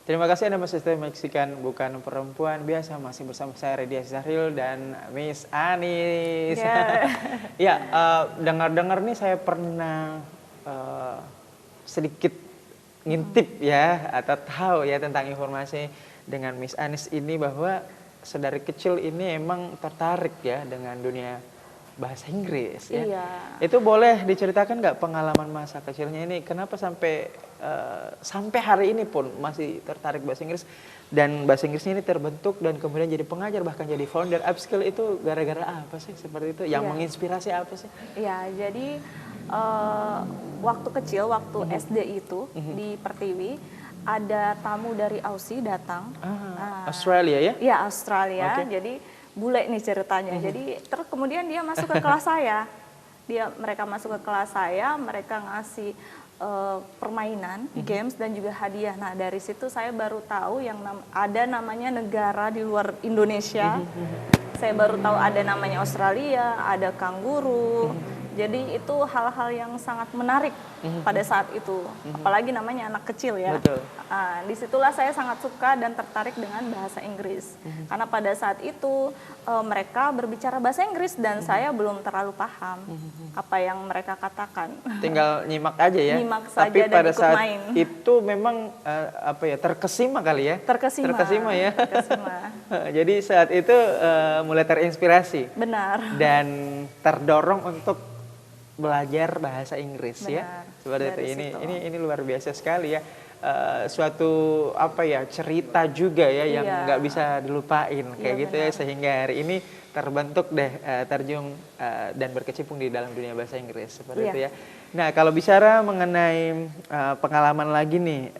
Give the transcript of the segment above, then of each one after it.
Terima kasih Anda masih setia menyaksikan Bukan Perempuan Biasa, masih bersama saya Redia Zahril dan Miss Anis. Ya. Ya, dengar-dengar nih saya pernah sedikit ngintip ya atau tahu ya tentang informasi dengan Miss Anis ini bahwa sedari kecil ini emang tertarik ya dengan dunia bahasa Inggris ya. Iya. Itu boleh diceritakan nggak pengalaman masa kecilnya ini? Kenapa sampai sampai hari ini pun masih tertarik bahasa Inggris dan bahasa Inggrisnya ini terbentuk dan kemudian jadi pengajar bahkan jadi founder upskill itu gara-gara apa sih seperti itu? Yang menginspirasi apa sih? Iya, jadi waktu kecil, waktu SD itu di Pertiwi ada tamu dari Aussie datang. Australia ya? Iya, Australia. Oke. Jadi bule nih ceritanya. Jadi terus kemudian dia masuk ke kelas saya. Mereka masuk ke kelas saya, mereka ngasih permainan, games dan juga hadiah. Nah, dari situ saya baru tahu yang ada namanya negara di luar Indonesia. Saya baru tahu ada namanya Australia, ada kanguru. Jadi itu hal-hal yang sangat menarik pada saat itu, apalagi namanya anak kecil ya. Betul. Disitulah saya sangat suka dan tertarik dengan bahasa Inggris, karena pada saat itu mereka berbicara bahasa Inggris dan saya belum terlalu paham apa yang mereka katakan. Tinggal nyimak aja ya. Nyimak saja Tapi dan pada ikut saat main. itu memang terkesima kali ya. Terkesima ya. terkesima. Jadi saat itu mulai terinspirasi Benar. dan terdorong untuk belajar bahasa Inggris ya. Benar. Seperti itu. Dari situ. Ini luar biasa sekali ya. Suatu cerita juga ya yang Iya. nggak bisa dilupain kayak Iya, gitu ya, benar. sehingga hari ini terbentuk deh terjun dan berkecimpung di dalam dunia bahasa Inggris seperti Iya. itu ya. Nah, kalau bicara mengenai pengalaman lagi nih,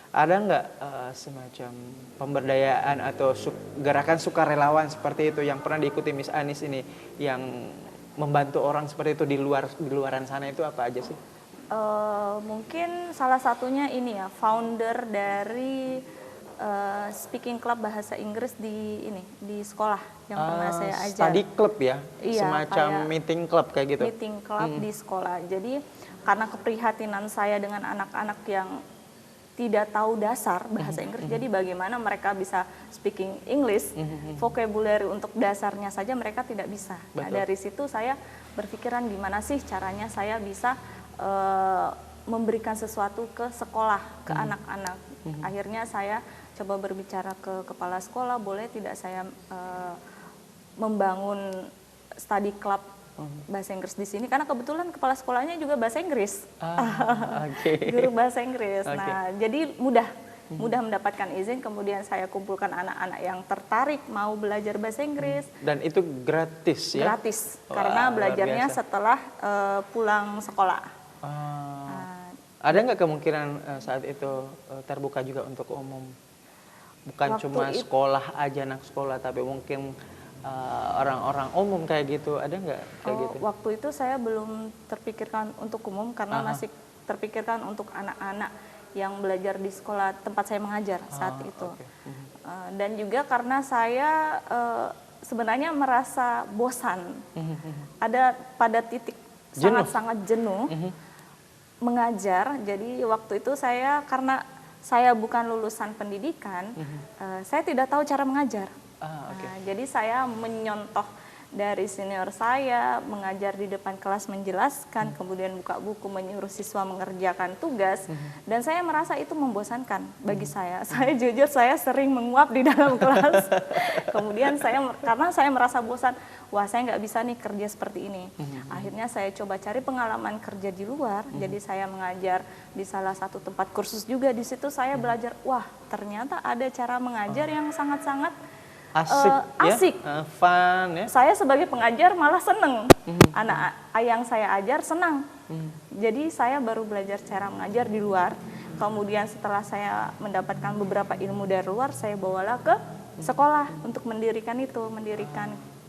ada nggak semacam pemberdayaan atau gerakan sukarelawan seperti itu yang pernah diikuti Miss Anis ini yang membantu orang seperti itu di luaran sana itu apa aja sih? Mungkin salah satunya ini ya, founder dari speaking club bahasa Inggris di sekolah yang pernah saya ajar. Study club ya, Iya, semacam kayak meeting club kayak gitu. Meeting club di sekolah. Jadi karena keprihatinan saya dengan anak-anak yang tidak tahu dasar bahasa Inggris, jadi bagaimana mereka bisa speaking English, vocabulary untuk dasarnya saja mereka tidak bisa. Nah, Betul. dari situ saya berpikiran gimana sih caranya saya bisa memberikan sesuatu ke sekolah, ke anak-anak. Akhirnya saya coba berbicara ke kepala sekolah, boleh tidak saya membangun study club bahasa Inggris di sini, karena kebetulan kepala sekolahnya juga bahasa Inggris. Oke. Guru bahasa Inggris. Oke. Nah, jadi mudah mendapatkan izin, kemudian saya kumpulkan anak-anak yang tertarik mau belajar bahasa Inggris. Dan itu gratis ya? Gratis, Wah, karena luar belajarnya biasa. setelah pulang sekolah. Ada nggak kemungkinan saat itu terbuka juga untuk umum? Bukan Waktu cuma sekolah aja, anak sekolah, tapi mungkin orang-orang umum kayak gitu. Ada nggak kayak gitu? Waktu itu saya belum terpikirkan untuk umum, karena masih terpikirkan untuk anak-anak yang belajar di sekolah tempat saya mengajar saat itu. Oke. Dan juga karena saya sebenarnya merasa bosan. Ada pada titik sangat-sangat jenuh mengajar. Jadi waktu itu karena saya bukan lulusan pendidikan, saya tidak tahu cara mengajar. Nah, jadi saya menyontoh dari senior saya, mengajar di depan kelas menjelaskan, kemudian buka buku menyuruh siswa mengerjakan tugas, dan saya merasa itu membosankan bagi saya. Saya jujur, saya sering menguap di dalam kelas. Kemudian karena saya merasa bosan, wah saya nggak bisa nih kerja seperti ini. Akhirnya saya coba cari pengalaman kerja di luar, jadi saya mengajar di salah satu tempat kursus juga. Di situ saya belajar, wah ternyata ada cara mengajar yang sangat-sangat asik. Ya? Fun ya? Saya sebagai pengajar malah seneng, anak yang saya ajar senang. Jadi saya baru belajar cara mengajar di luar. Kemudian setelah saya mendapatkan beberapa ilmu dari luar, saya bawalah ke sekolah untuk mendirikan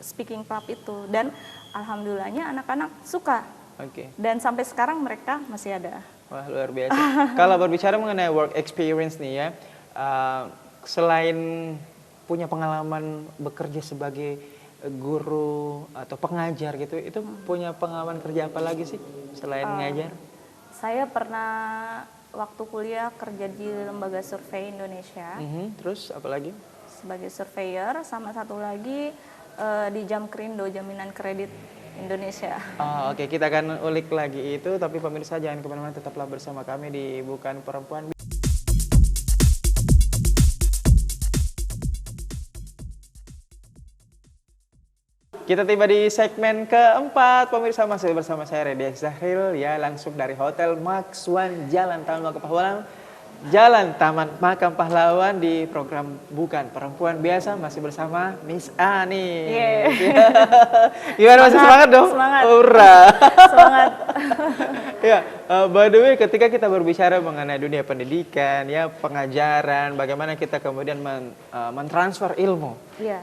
speaking club itu. Dan alhamdulillahnya anak-anak suka. Oke. Dan sampai sekarang mereka masih ada. Wah, luar biasa. Kalau berbicara mengenai work experience nih ya, selain punya pengalaman bekerja sebagai guru atau pengajar gitu, itu punya pengalaman kerja apa lagi sih selain ngajar? Saya pernah waktu kuliah kerja di Lembaga Survei Indonesia Terus apa lagi? sebagai surveyor, sama satu lagi di Jamkrindo, Jaminan Kredit Indonesia. Oke, kita akan ulik lagi itu, tapi pemirsa jangan kemana-mana, tetaplah bersama kami di Bukan Perempuan. Kita tiba di segmen keempat, pemirsa masih bersama saya Redi Zahril, ya langsung dari Hotel Max One Jalan Taman Makam Pahlawan, Jalan Taman Makam Pahlawan di program Bukan Perempuan. Biasa masih bersama Miss Ani. Gimana, masih semangat dong? Semangat. Ura. Semangat. Ya, by the way, ketika kita berbicara mengenai dunia pendidikan, ya pengajaran, bagaimana kita kemudian mentransfer ilmu,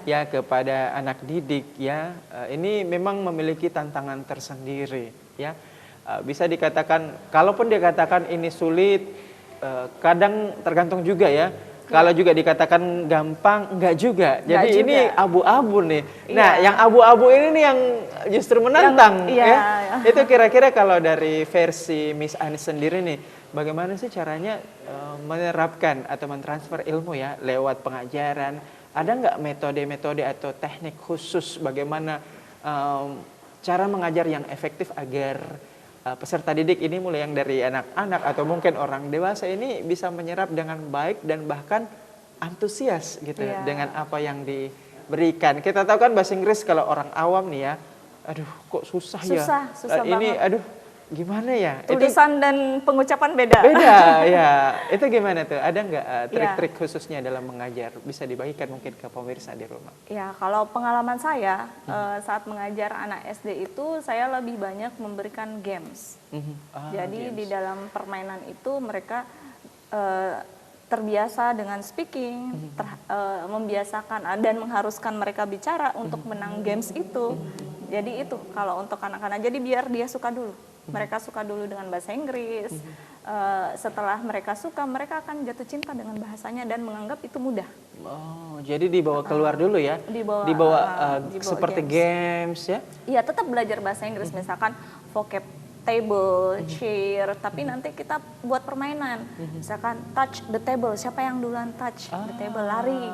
ya kepada anak didik, ya ini memang memiliki tantangan tersendiri, ya bisa dikatakan, kalaupun dikatakan ini sulit, kadang tergantung juga ya. Kalau juga dikatakan gampang, enggak juga. Jadi juga. Ini abu-abu nih. Nah, yang abu-abu ini nih yang justru menantang. Ya. Itu kira-kira kalau dari versi Miss Anis sendiri nih, bagaimana sih caranya menerapkan atau mentransfer ilmu ya lewat pengajaran? Ada nggak metode-metode atau teknik khusus bagaimana cara mengajar yang efektif agar peserta didik ini, mulai yang dari anak-anak atau mungkin orang dewasa ini bisa menyerap dengan baik dan bahkan antusias gitu dengan apa yang diberikan. Kita tahu kan bahasa Inggris kalau orang awam nih ya, aduh kok susah ya. Susah ini banget. aduh gimana ya? Tulisan dan pengucapan beda. Beda ya. Itu gimana tuh? Ada nggak trik-trik khususnya dalam mengajar? Bisa dibagikan mungkin ke pemirsa di rumah. Ya, kalau pengalaman saya saat mengajar anak SD itu saya lebih banyak memberikan games. Jadi games. Di dalam permainan itu mereka terbiasa dengan speaking, membiasakan dan mengharuskan mereka bicara untuk menang games itu. Jadi itu kalau untuk anak-anak, jadi biar dia suka dulu. Mereka suka dulu dengan bahasa Inggris. Setelah mereka suka, mereka akan jatuh cinta dengan bahasanya dan menganggap itu mudah. Jadi dibawa keluar dulu ya? Dibawa seperti games ya? Iya, tetap belajar bahasa Inggris, misalkan vocab table, chair, tapi nanti kita buat permainan. Misalkan touch the table, siapa yang duluan touch the table, lari.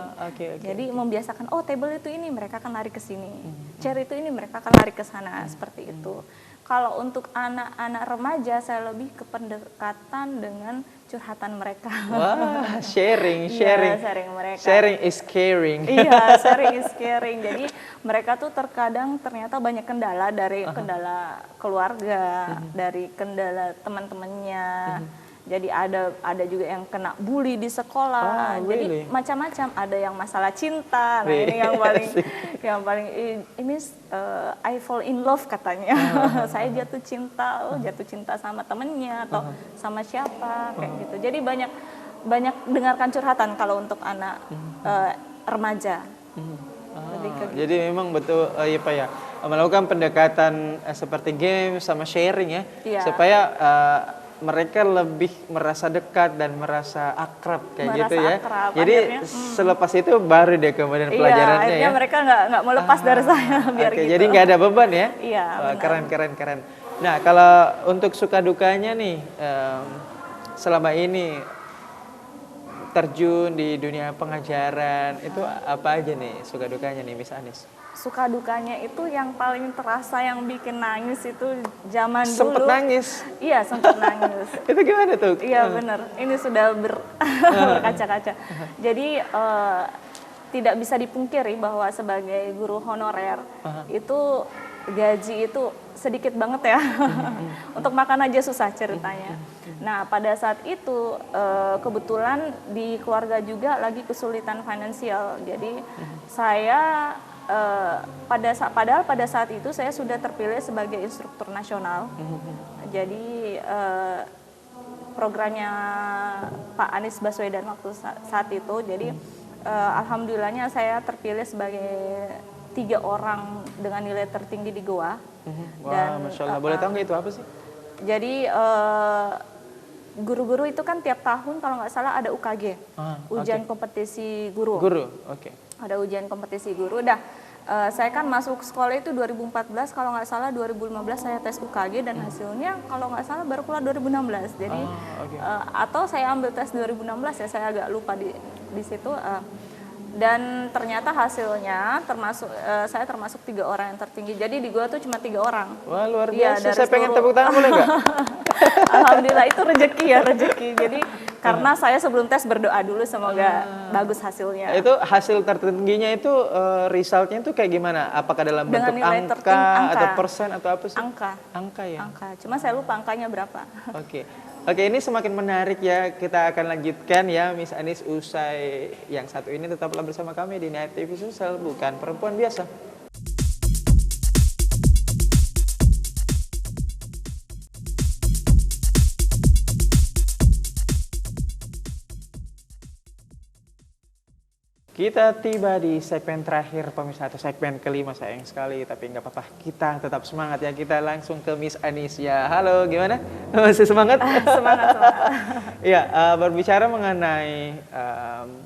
Jadi membiasakan, table itu ini, mereka akan lari ke sini. Chair itu ini, mereka akan lari ke sana, seperti itu. Kalau untuk anak-anak remaja, saya lebih ke pendekatan dengan curhatan mereka. Wah, sharing. Iya, sharing mereka. Sharing is caring. Iya, sharing is caring. Jadi mereka tuh terkadang ternyata banyak kendala, dari kendala keluarga, dari kendala teman-temannya. Jadi ada juga yang kena bully di sekolah. Jadi macam-macam. Ada yang masalah cinta. Nah, ini yang paling ini I fall in love katanya. Saya jatuh cinta sama temennya atau sama siapa kayak gitu. Jadi banyak dengarkan curhatan kalau untuk anak remaja. Jadi memang betul melakukan pendekatan seperti game sama sharing ya. Supaya mereka lebih merasa dekat dan merasa akrab kayak gitu ya. Jadi akhirnya, selepas itu baru deh kemudian pelajarannya ya. Akhirnya mereka nggak mau lepas dari saya biar gitu. Jadi nggak ada beban ya. Iya. Keren. Nah, kalau untuk suka dukanya nih selama ini terjun di dunia pengajaran itu apa aja nih suka dukanya nih Miss Anis? Suka dukanya itu yang paling terasa, yang bikin nangis itu zaman dulu. Sempet nangis? Iya, sempet nangis. Itu gimana tuh? Iya benar, ini sudah berkaca-kaca. Jadi tidak bisa dipungkiri bahwa sebagai guru honorer itu gaji itu sedikit banget ya. Untuk makan aja susah ceritanya. Nah, pada saat itu kebetulan di keluarga juga lagi kesulitan finansial. Jadi saya padahal pada saat itu saya sudah terpilih sebagai instruktur nasional. Jadi programnya Pak Anies Baswedan waktu saat itu. Jadi alhamdulillahnya saya terpilih sebagai 3 orang dengan nilai tertinggi di Goa. Wah, Masya Allah. Boleh tahu nggak itu apa sih? Jadi guru-guru itu kan tiap tahun kalau nggak salah ada UKG, ujian kompetisi guru. Oke. Ada ujian kompetisi guru. Saya kan masuk sekolah itu 2014, kalau nggak salah 2015 saya tes UKG dan hasilnya kalau nggak salah baru keluar 2016. Jadi atau saya ambil tes 2016 ya, saya agak lupa di situ. Dan ternyata hasilnya saya termasuk 3 orang yang tertinggi. Jadi di gua tuh cuma 3 orang. Wah, luar Iya, biasa. dari Saya pengen seluruh- tepuk tangan, boleh nggak? Alhamdulillah itu rezeki ya, rezeki. Jadi karena saya sebelum tes berdoa dulu semoga bagus hasilnya. Itu hasil tertingginya itu resultnya itu kayak gimana? Apakah dalam Dengan bentuk nilai angka angka. atau persen atau apa sih? Angka. Angka ya. Angka. Cuma saya lupa angkanya berapa. Oke. Oke, ini semakin menarik ya. Kita akan lanjutkan ya, Miss Anis, usai yang satu ini. Tetaplah bersama kami di Night TV Sosial, bukan perempuan biasa. Kita tiba di segmen terakhir pemirsa, atau segmen kelima, sayang sekali, tapi nggak apa-apa, kita tetap semangat ya. Kita langsung ke Miss Anis ya. Halo, gimana? Masih semangat? Semangat. Iya, berbicara mengenai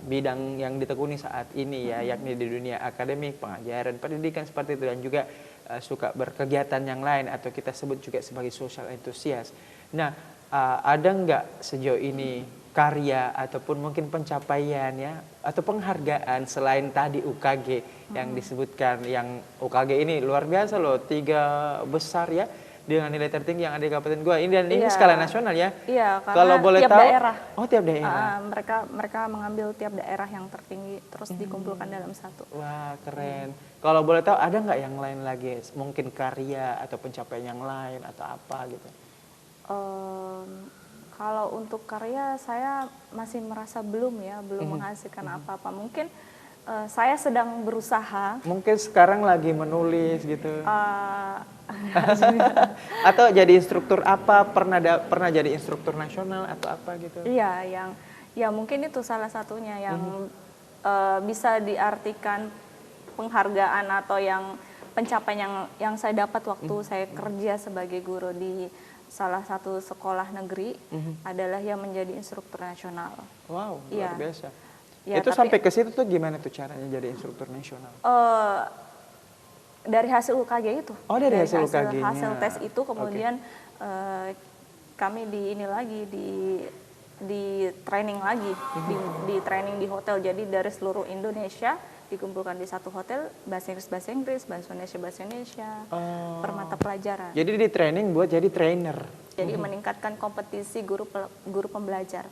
bidang yang ditekuni saat ini ya, yakni di dunia akademik, pengajaran, pendidikan seperti itu, dan juga suka berkegiatan yang lain atau kita sebut juga sebagai social enthusiast. Nah, ada nggak sejauh ini karya ataupun mungkin pencapaian ya atau penghargaan selain tadi UKG yang disebutkan, yang UKG ini luar biasa loh, 3 besar ya dengan nilai tertinggi yang ada di kabupaten gua ini, dan ini skala nasional ya. Iya, karena kalau boleh tiap tahu, daerah. Oh, tiap daerah. Mereka mengambil tiap daerah yang tertinggi terus dikumpulkan dalam satu. Wah, keren. Kalau boleh tahu, ada nggak yang lain lagi, mungkin karya atau pencapaian yang lain atau apa gitu? Kalau untuk karya saya masih merasa belum menghasilkan apa-apa. Mungkin saya sedang berusaha. Mungkin sekarang lagi menulis gitu. Atau jadi instruktur apa? Pernah jadi instruktur nasional atau apa gitu? Iya, mungkin itu salah satunya yang bisa diartikan penghargaan atau yang pencapaian yang saya dapat waktu saya kerja sebagai guru di salah satu sekolah negeri adalah yang menjadi instruktur nasional. Wow, luar biasa. Ya, itu sampai ke situ tuh gimana tuh caranya jadi instruktur nasional? Dari hasil UKG itu. Oh, dari hasil UKG-nya. Hasil tes itu kemudian kami di training lagi, di training di hotel. Jadi dari seluruh Indonesia dikumpulkan di satu hotel, bahasa Inggris, bahasa Indonesia, per mata pelajaran. Jadi di training buat jadi trainer. Jadi meningkatkan kompetisi guru pembelajar.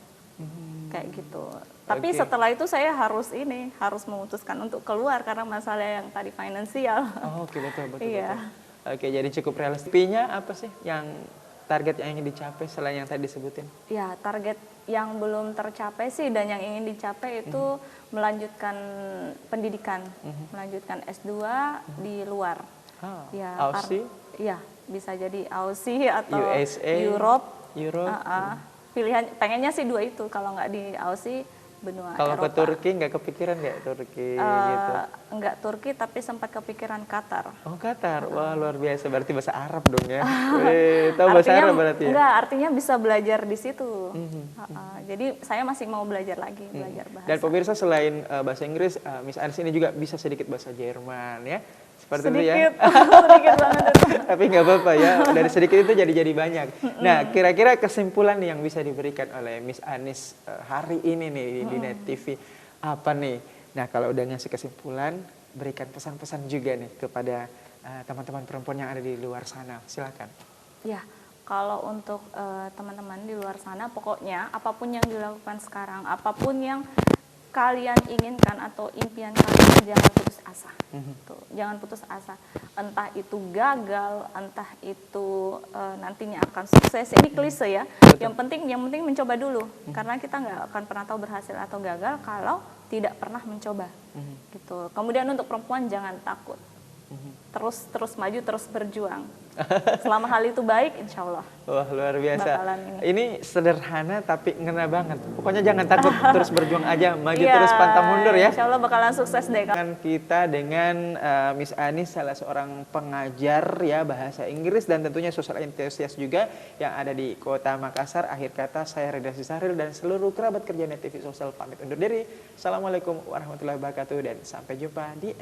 Kayak gitu. Tapi setelah itu saya harus memutuskan untuk keluar karena masalah yang tadi finansial. Oh, oke, betul. Iya. Oke, jadi cukup realistis. Tapi-nya apa sih yang target yang ingin dicapai selain yang tadi disebutin? Ya, target yang belum tercapai sih dan yang ingin dicapai itu melanjutkan pendidikan, melanjutkan S2 di luar. Ya, Aussie? Iya, bisa jadi Aussie atau USA, Europe. Pilihan Pengennya sih 2 itu, kalau nggak di Aussie, benua kalau Eropa. ke Turki nggak kepikiran nggak Turki gitu? Enggak Turki, tapi sempat kepikiran Qatar. Oh, Qatar. Wah, luar biasa. Berarti bahasa Arab dong ya. Tahu bahasa Arab berarti ya? Enggak, artinya bisa belajar di situ. Jadi saya masih mau belajar lagi, belajar bahasa. Dan pemirsa, selain bahasa Inggris, Miss Anis ini juga bisa sedikit bahasa Jerman ya. Seperti sedikit, itu ya. sedikit banget. Tapi nggak apa-apa ya, dari sedikit itu jadi banyak. Nah, kira-kira kesimpulan yang bisa diberikan oleh Miss Anis hari ini nih di Net TV apa nih? Nah, kalau udah ngasih kesimpulan, berikan pesan-pesan juga nih kepada teman-teman perempuan yang ada di luar sana. Silakan. Ya, kalau untuk teman-teman di luar sana, pokoknya apapun yang dilakukan sekarang, apapun yang kalian inginkan atau impian kalian, jangan putus asa. Tuh, jangan putus asa. Entah itu gagal, entah itu nantinya akan sukses. Ini klise ya. Yang penting mencoba dulu. Karena kita nggak akan pernah tahu berhasil atau gagal kalau tidak pernah mencoba. Gitu. Kemudian untuk perempuan jangan takut. Terus maju, terus berjuang. Selama hal itu baik, insya Allah. Wah, luar biasa. Ini sederhana tapi ngena banget. Pokoknya jangan takut, terus berjuang aja, maju ya, terus pantang mundur ya. Insya Allah bakalan sukses deh. Kita dengan Miss Anis, salah seorang pengajar ya bahasa Inggris dan tentunya social enthusiast juga yang ada di Kota Makassar. Akhir kata, saya Rida Sisaril dan seluruh kerabat kerja Net TV Sosial pamit undur diri. Assalamualaikum warahmatullahi wabarakatuh dan sampai jumpa di episode